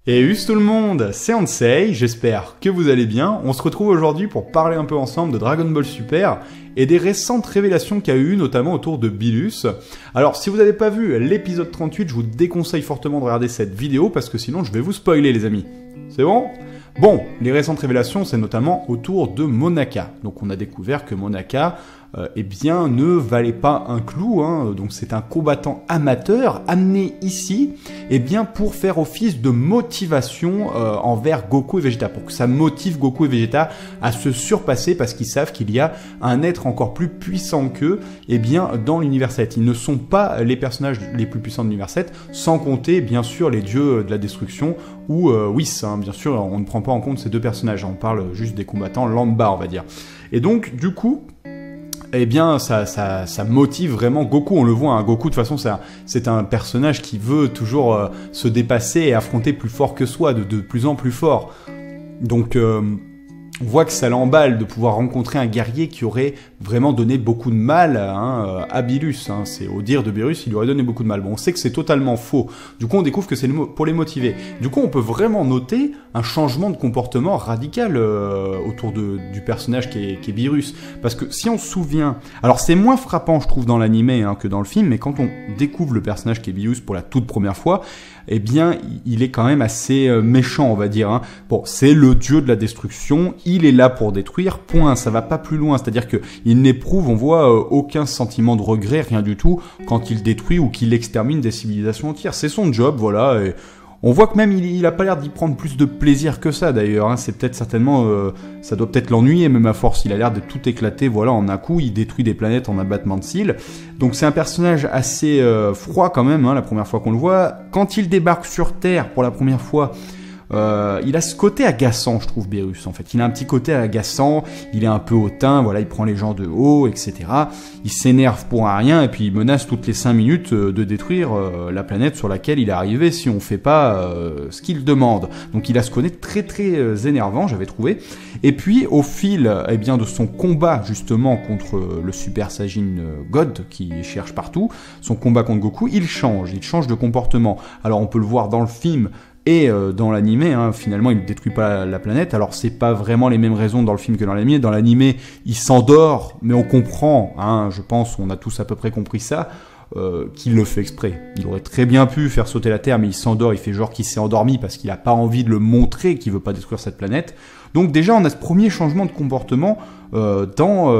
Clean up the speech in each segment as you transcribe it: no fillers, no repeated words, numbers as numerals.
Et us tout le monde, c'est Ansei, j'espère que vous allez bien. On se retrouve aujourd'hui pour parler un peu ensemble de Dragon Ball Super et des récentes révélations qu'il y a eu, notamment autour de Bilus. Alors si vous n'avez pas vu l'épisode 38, je vous déconseille fortement de regarder cette vidéo parce que sinon je vais vous spoiler les amis. C'est bon ? Bon, les récentes révélations, c'est notamment autour de Monaka. Donc on a découvert que Monaka, eh bien, ne valait pas un clou, hein. Donc c'est un combattant amateur amené ici, eh bien, pour faire office de motivation envers Goku et Vegeta, pour que ça motive Goku et Vegeta à se surpasser parce qu'ils savent qu'il y a un être encore plus puissant qu'eux, eh bien, dans l'univers 7. Ils ne sont pas les personnages les plus puissants de l'univers 7, sans compter, bien sûr, les dieux de la destruction ou Whis, hein. Bien sûr, on ne prend pas en compte ces deux personnages, on parle juste des combattants lambda, on va dire. Et donc, du coup, eh bien, ça motive vraiment Goku. On le voit, hein. Goku, de toute façon, c'est un personnage qui veut toujours se dépasser et affronter plus fort que soi, de plus en plus fort. Donc, on voit que ça l'emballe de pouvoir rencontrer un guerrier qui aurait vraiment donné beaucoup de mal à Bilus. Hein. C'est au dire de Bilus, il lui aurait donné beaucoup de mal. Bon, on sait que c'est totalement faux. Du coup, on découvre que c'est pour les motiver. Du coup, on peut vraiment noter un changement de comportement radical autour du personnage qui est Bilus. Parce que si on se souvient... Alors, c'est moins frappant, je trouve, dans l'animé que dans le film, mais quand on découvre le personnage qui est Bilus pour la toute première fois, eh bien, il est quand même assez méchant, on va dire. Hein. Bon, c'est le dieu de la destruction, il est là pour détruire, point, ça va pas plus loin. C'est-à-dire qu'il n'éprouve, on voit, aucun sentiment de regret, rien du tout, quand il détruit ou qu'il extermine des civilisations entières. C'est son job, voilà, et on voit que même il a pas l'air d'y prendre plus de plaisir que ça, d'ailleurs. Hein. C'est peut-être certainement... ça doit peut-être l'ennuyer, même à force. Il a l'air de tout éclater, voilà, en un coup. Il détruit des planètes en abattement de cils. Donc c'est un personnage assez froid quand même, hein, la première fois qu'on le voit. Quand il débarque sur Terre pour la première fois... il a ce côté agaçant, je trouve, Beerus, en fait. Il a un petit côté agaçant, il est un peu hautain, voilà, il prend les gens de haut, etc. Il s'énerve pour un rien, et puis il menace toutes les 5 minutes de détruire la planète sur laquelle il est arrivé si on fait pas ce qu'il demande. Donc il a ce côté très très énervant, j'avais trouvé. Et puis, au fil eh bien, de son combat, justement, contre le Super Saiyan God, qui cherche partout, son combat contre Goku, il change de comportement. Alors on peut le voir dans le film, et dans l'animé, hein, finalement, il ne détruit pas la planète. Alors, c'est pas vraiment les mêmes raisons dans le film que dans l'animé. Dans l'animé, il s'endort, mais on comprend, hein, je pense, on a tous à peu près compris ça, qu'il le fait exprès. Il aurait très bien pu faire sauter la Terre, mais il s'endort, il fait genre qu'il s'est endormi parce qu'il a pas envie de le montrer qu'il veut pas détruire cette planète. Donc déjà, on a ce premier changement de comportement dans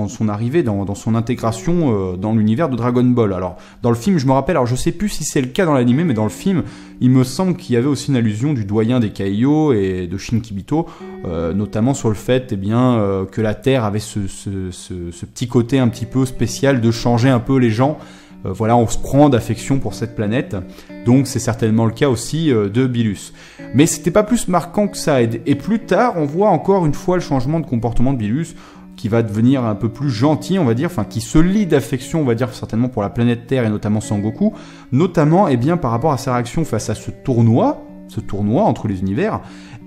son arrivée, dans son intégration dans l'univers de Dragon Ball. Alors, dans le film, je me rappelle, alors je sais plus si c'est le cas dans l'animé, mais dans le film, il me semble qu'il y avait aussi une allusion du doyen des Kaio et de Shin Kibito, notamment sur le fait eh bien, que la Terre avait ce petit côté un petit peu spécial de changer un peu les gens. Voilà, on se prend d'affection pour cette planète, donc c'est certainement le cas aussi de Bilus. Mais c'était pas plus marquant que ça, et plus tard, on voit encore une fois le changement de comportement de Bilus, qui va devenir un peu plus gentil, on va dire, enfin qui se lie d'affection, on va dire certainement pour la planète Terre et notamment Sangoku, notamment eh bien par rapport à sa réaction face à ce tournoi entre les univers,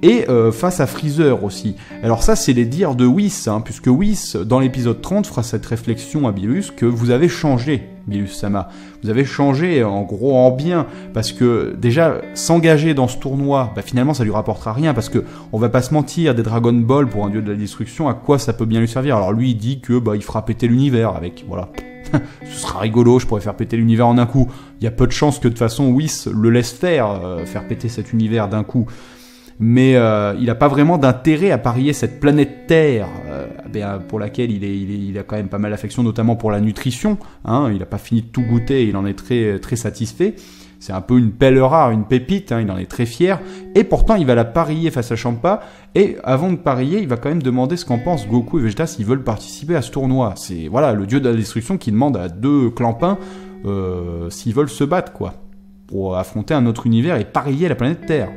et face à Freezer aussi. Alors ça, c'est les dires de Whis, hein, puisque Whis, dans l'épisode 30, fera cette réflexion à Bilus que vous avez changé, Bilus-sama. Vous avez changé, en gros, en bien, parce que déjà, s'engager dans ce tournoi, bah, finalement, ça lui rapportera rien, parce que on va pas se mentir, des Dragon Ball pour un dieu de la destruction, à quoi ça peut bien lui servir? Alors lui, il dit que bah il fera péter l'univers avec, voilà. Ce sera rigolo, je pourrais faire péter l'univers en un coup. Il y a peu de chances que de toute façon Whis le laisse faire péter cet univers d'un coup. Mais il n'a pas vraiment d'intérêt à parier cette planète Terre, pour laquelle il a quand même pas mal d'affection, notamment pour la nutrition. Hein, il n'a pas fini de tout goûter, il en est très, très satisfait. C'est un peu une pelle rare, une pépite, hein, il en est très fier. Et pourtant, il va la parier face à Champa. Et avant de parier, il va quand même demander ce qu'en pensent Goku et Vegeta s'ils veulent participer à ce tournoi. C'est voilà le dieu de la destruction qui demande à deux clampins s'ils veulent se battre, quoi, pour affronter un autre univers et parier la planète Terre.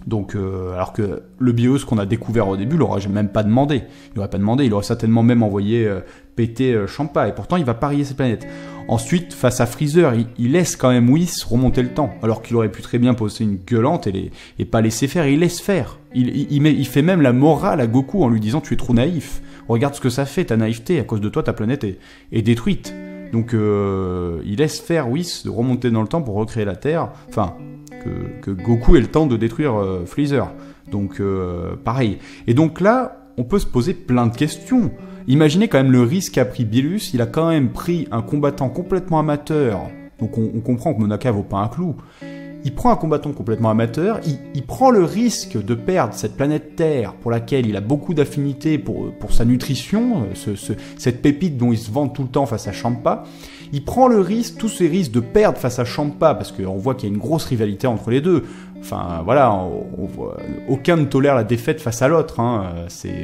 Donc, alors que le Bilus qu'on a découvert au début l'aurait même pas demandé. Il aurait pas demandé, il aurait certainement même envoyé péter Champa. Et pourtant, il va parier cette planète. Ensuite, face à Freezer, il laisse quand même Whis remonter le temps. Alors qu'il aurait pu très bien poser une gueulante et pas laisser faire. Il laisse faire. Il fait même la morale à Goku en lui disant « Tu es trop naïf. Regarde ce que ça fait, ta naïveté. À cause de toi, ta planète est détruite. » Donc, il laisse faire Whis de remonter dans le temps pour recréer la Terre. Enfin... que Goku ait le temps de détruire Freezer. Donc pareil. Et donc là, on peut se poser plein de questions. Imaginez quand même le risque qu'a pris Bilus. Il a quand même pris un combattant complètement amateur. Donc on comprend que Monaka vaut pas un clou. Il prend un combattant complètement amateur, il prend le risque de perdre cette planète Terre pour laquelle il a beaucoup d'affinités pour sa nutrition, cette pépite dont il se vante tout le temps face à Champa. Il prend le risque, tous ces risques de perdre face à Champa, parce qu'on voit qu'il y a une grosse rivalité entre les deux. Enfin voilà, aucun ne tolère la défaite face à l'autre.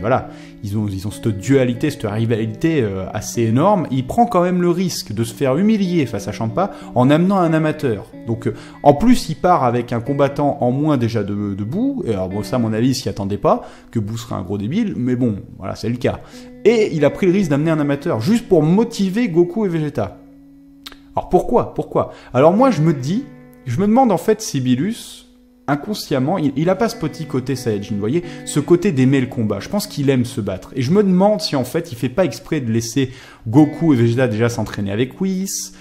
Voilà, ils ont cette dualité, cette rivalité assez énorme. Il prend quand même le risque de se faire humilier face à Champa en amenant un amateur. Donc en plus, il part avec un combattant en moins déjà de Boo. Et alors bon, ça à mon avis, il s'y attendait pas, que Boo serait un gros débile, mais bon, voilà, c'est le cas. Et il a pris le risque d'amener un amateur juste pour motiver Goku et Vegeta. Alors pourquoi Alors moi je me demande en fait si Bilus, inconsciemment, il a pas ce petit côté Saiyajin, vous voyez, ce côté d'aimer le combat. Je pense qu'il aime se battre. Et je me demande si en fait il fait pas exprès de laisser Goku et Vegeta déjà s'entraîner avec Whis,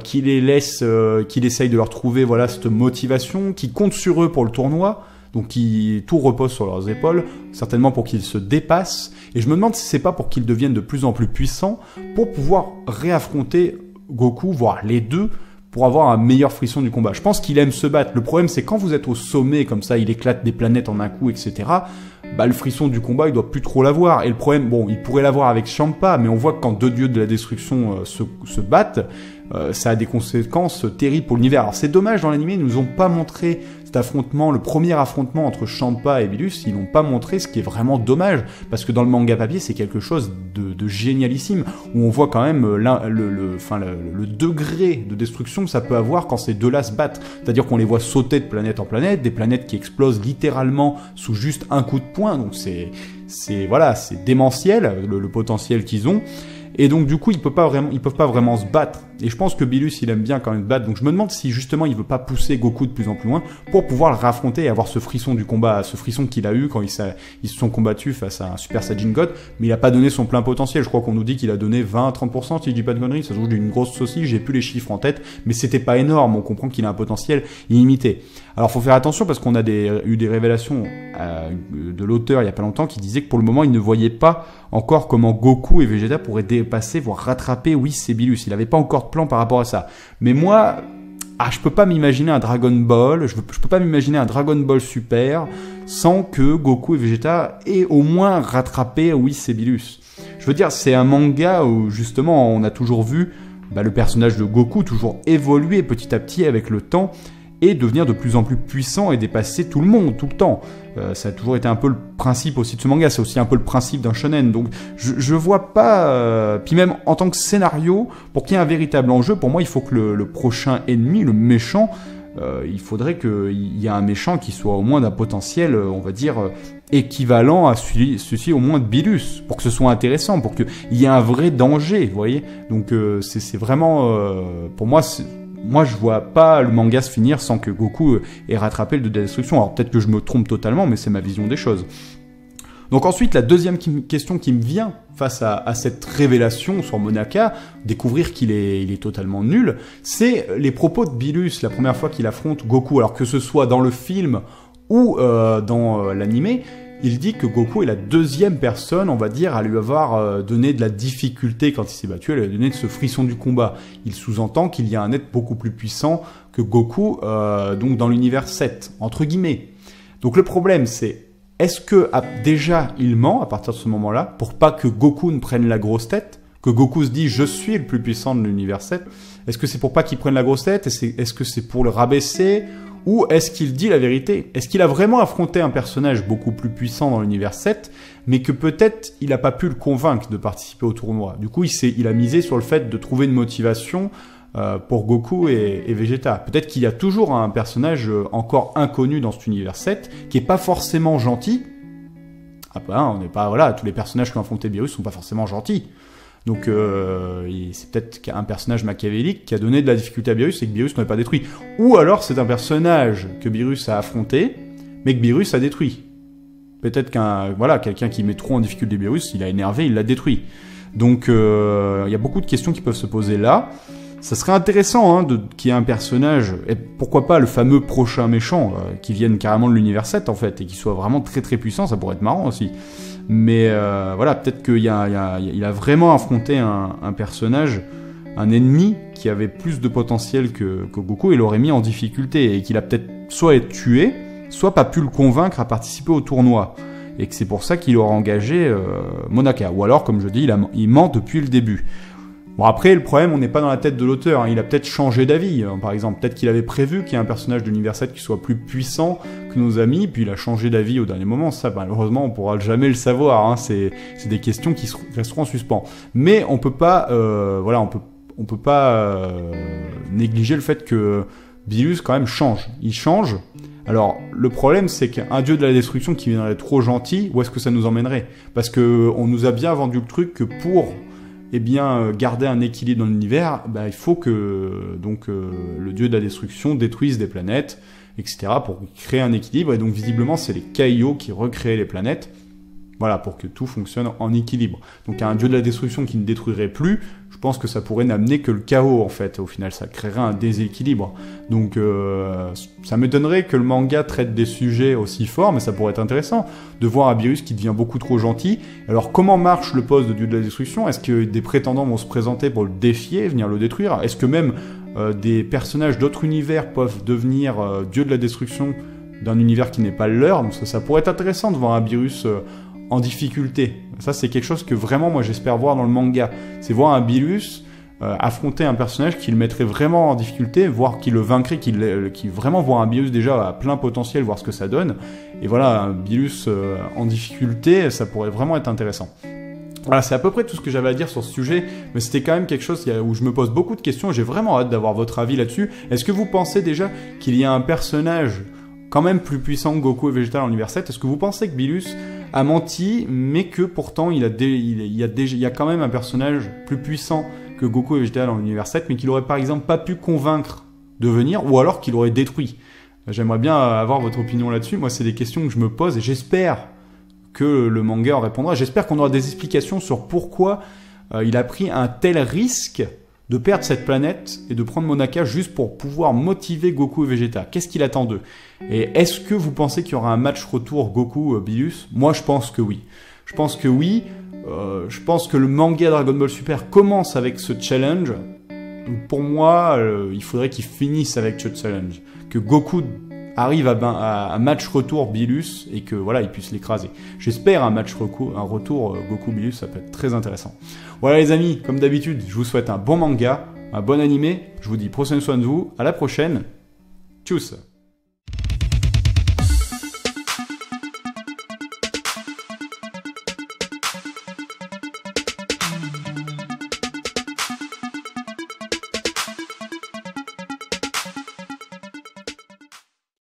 qu'il essaye de leur trouver voilà cette motivation, qu'il compte sur eux pour le tournoi. Donc tout repose sur leurs épaules, certainement pour qu'ils se dépassent. Et je me demande si c'est pas pour qu'ils deviennent de plus en plus puissants pour pouvoir réaffronter Goku, voire les deux, pour avoir un meilleur frisson du combat. Je pense qu'il aime se battre. Le problème, c'est quand vous êtes au sommet, comme ça, il éclate des planètes en un coup, etc., bah, le frisson du combat, il doit plus trop l'avoir. Et le problème, bon, il pourrait l'avoir avec Champa, mais on voit que quand deux dieux de la destruction se battent, ça a des conséquences terribles pour l'univers. Alors c'est dommage, dans l'anime, ils nous ont pas montré cet affrontement, le premier affrontement entre Champa et Bilus, ils n'ont pas montré, ce qui est vraiment dommage, parce que dans le manga papier, c'est quelque chose de génialissime, où on voit quand même le degré de destruction que ça peut avoir quand ces deux-là se battent. C'est-à-dire qu'on les voit sauter de planète en planète, des planètes qui explosent littéralement sous juste un coup de poing, donc c'est démentiel, le potentiel qu'ils ont. Et donc du coup ils peuvent pas vraiment se battre. Et je pense que Bilus il aime bien quand même se battre. Donc je me demande si justement il veut pas pousser Goku de plus en plus loin pour pouvoir le réaffronter et avoir ce frisson du combat, ce frisson qu'il a eu quand ils se sont combattus face à un Super Saiyan God. Mais il a pas donné son plein potentiel. Je crois qu'on nous dit qu'il a donné 20-30%, si je dis pas de conneries. Ça se trouve j'ai une grosse saucisse, j'ai plus les chiffres en tête, mais c'était pas énorme. On comprend qu'il a un potentiel illimité. Alors faut faire attention parce qu'on a eu des révélations de l'auteur il y a pas longtemps qui disait que pour le moment il ne voyait pas encore comment Goku et Vegeta pourraient dépasser, voire rattraper Whis et Bilus. Il avait pas encore de plan par rapport à ça. Mais moi, je peux pas m'imaginer un Dragon Ball, je peux pas m'imaginer un Dragon Ball Super sans que Goku et Vegeta aient au moins rattrapé Whis et Bilus. Je veux dire, c'est un manga où justement on a toujours vu le personnage de Goku toujours évoluer petit à petit avec le temps et devenir de plus en plus puissant et dépasser tout le monde, tout le temps. Ça a toujours été un peu le principe aussi de ce manga, c'est aussi un peu le principe d'un shonen. Donc je vois pas... Puis même en tant que scénario, pour qu'il y ait un véritable enjeu, pour moi il faut que le prochain ennemi, le méchant, il faudrait qu'il y ait un méchant qui soit au moins d'un potentiel, on va dire, équivalent à celui au moins de Bilus, pour que ce soit intéressant, pour qu'il y ait un vrai danger, vous voyez. Donc c'est vraiment... pour moi... Moi, je vois pas le manga se finir sans que Goku ait rattrapé le de la destruction. Alors peut-être que je me trompe totalement, mais c'est ma vision des choses. Donc ensuite, la deuxième question qui me vient face à cette révélation sur Monaka, découvrir qu'il est totalement nul, c'est les propos de Bilus la première fois qu'il affronte Goku. Alors que ce soit dans le film ou dans l'animé, il dit que Goku est la deuxième personne, on va dire, à lui avoir donné de la difficulté quand il s'est battu, à lui a donné de ce frisson du combat. Il sous-entend qu'il y a un être beaucoup plus puissant que Goku, donc dans l'univers 7, entre guillemets. Donc le problème, c'est, est-ce que déjà il ment à partir de ce moment-là, pour pas que Goku ne prenne la grosse tête, que Goku se dit « je suis le plus puissant de l'univers 7 », est-ce que c'est pour pas qu'il prenne la grosse tête, est-ce que c'est pour le rabaisser ? Ou est-ce qu'il dit la vérité? Est-ce qu'il a vraiment affronté un personnage beaucoup plus puissant dans l'univers 7, mais que peut-être il n'a pas pu le convaincre de participer au tournoi? Du coup, il a misé sur le fait de trouver une motivation pour Goku et Vegeta. Peut-être qu'il y a toujours un personnage encore inconnu dans cet univers 7, qui est pas forcément gentil. On n'est pas, voilà, tous les personnages qui ont affronté Beerus sont pas forcément gentils. Donc c'est peut-être un personnage machiavélique qui a donné de la difficulté à Beerus et que Beerus n'aurait pas détruit. Ou alors c'est un personnage que Beerus a affronté, mais que Beerus a détruit. Peut-être quelqu'un qui met trop en difficulté Beerus, il a énervé, il l'a détruit. Donc il y a beaucoup de questions qui peuvent se poser là. Ça serait intéressant qu'il y ait un personnage, et pourquoi pas le fameux prochain méchant, qui vienne carrément de l'univers 7 en fait, et qui soit vraiment très très puissant, ça pourrait être marrant aussi. Mais voilà, peut-être qu'il a vraiment affronté un personnage, un ennemi qui avait plus de potentiel que Goku et l'aurait mis en difficulté, et qu'il a peut-être soit été tué, soit pas pu le convaincre à participer au tournoi. Et que c'est pour ça qu'il aura engagé Monaka. Ou alors, comme je dis, il ment depuis le début. Bon, après, le problème, on n'est pas dans la tête de l'auteur. Il a peut-être changé d'avis, par exemple. Peut-être qu'il avait prévu qu'il y ait un personnage de l'univers 7 qui soit plus puissant que nos amis, puis il a changé d'avis au dernier moment. Ça, malheureusement, on pourra jamais le savoir. C'est des questions qui resteront en suspens. Mais on peut pas, on peut pas négliger le fait que Bilus, quand même, change. Il change. Alors, le problème, c'est qu'un dieu de la destruction qui viendrait trop gentil, où est-ce que ça nous emmènerait? Parce que on nous a bien vendu le truc que pour garder un équilibre dans l'univers, il faut que le dieu de la destruction détruise des planètes, etc., pour créer un équilibre. Et donc, visiblement, c'est les Kaio qui recréent les planètes. Voilà, pour que tout fonctionne en équilibre. Donc, un dieu de la destruction qui ne détruirait plus, je pense que ça pourrait n'amener que le chaos, en fait. Au final, ça créerait un déséquilibre. Donc, ça m'étonnerait que le manga traite des sujets aussi forts, mais ça pourrait être intéressant de voir un Beerus qui devient beaucoup trop gentil. Alors, comment marche le poste de dieu de la destruction? Est-ce que des prétendants vont se présenter pour le défier, venir le détruire? Est-ce que même des personnages d'autres univers peuvent devenir dieu de la destruction d'un univers qui n'est pas le leur? Donc, ça pourrait être intéressant de voir un Beerus en difficulté. Ça, c'est quelque chose que vraiment, moi, j'espère voir dans le manga. C'est voir un Beerus affronter un personnage qui le mettrait vraiment en difficulté, voire qui le vaincrait, qui vraiment voir un Beerus déjà à plein potentiel, voir ce que ça donne. Et voilà, un Beerus en difficulté, ça pourrait vraiment être intéressant. Voilà, c'est à peu près tout ce que j'avais à dire sur ce sujet, mais c'était quand même quelque chose où je me pose beaucoup de questions et j'ai vraiment hâte d'avoir votre avis là-dessus. Est-ce que vous pensez déjà qu'il y a un personnage quand même plus puissant que Goku et Vegeta dans l'univers 7? Est-ce que vous pensez que Beerus a menti, mais que pourtant il y a quand même un personnage plus puissant que Goku et Vegeta dans l'univers 7, mais qu'il aurait par exemple pas pu convaincre de venir, ou alors qu'il aurait détruit? J'aimerais bien avoir votre opinion là-dessus. Moi, c'est des questions que je me pose et j'espère que le manga en répondra. J'espère qu'on aura des explications sur pourquoi il a pris un tel risque de perdre cette planète et de prendre Monaka juste pour pouvoir motiver Goku et Vegeta. Qu'est-ce qu'il attend d'eux? Et est-ce que vous pensez qu'il y aura un match retour Goku-Beerus? Moi, je pense que oui. Je pense que oui. Je pense que le manga Dragon Ball Super commence avec ce challenge. Donc pour moi, il faudrait qu'il finisse avec ce challenge. Que Goku arrive à match retour Beerus et que voilà, il puisse l'écraser. J'espère un retour Goku-Beerus, ça peut être très intéressant. Voilà les amis, comme d'habitude, je vous souhaite un bon manga, un bon animé. Je vous dis prenez soin de vous, à la prochaine. Tchuss.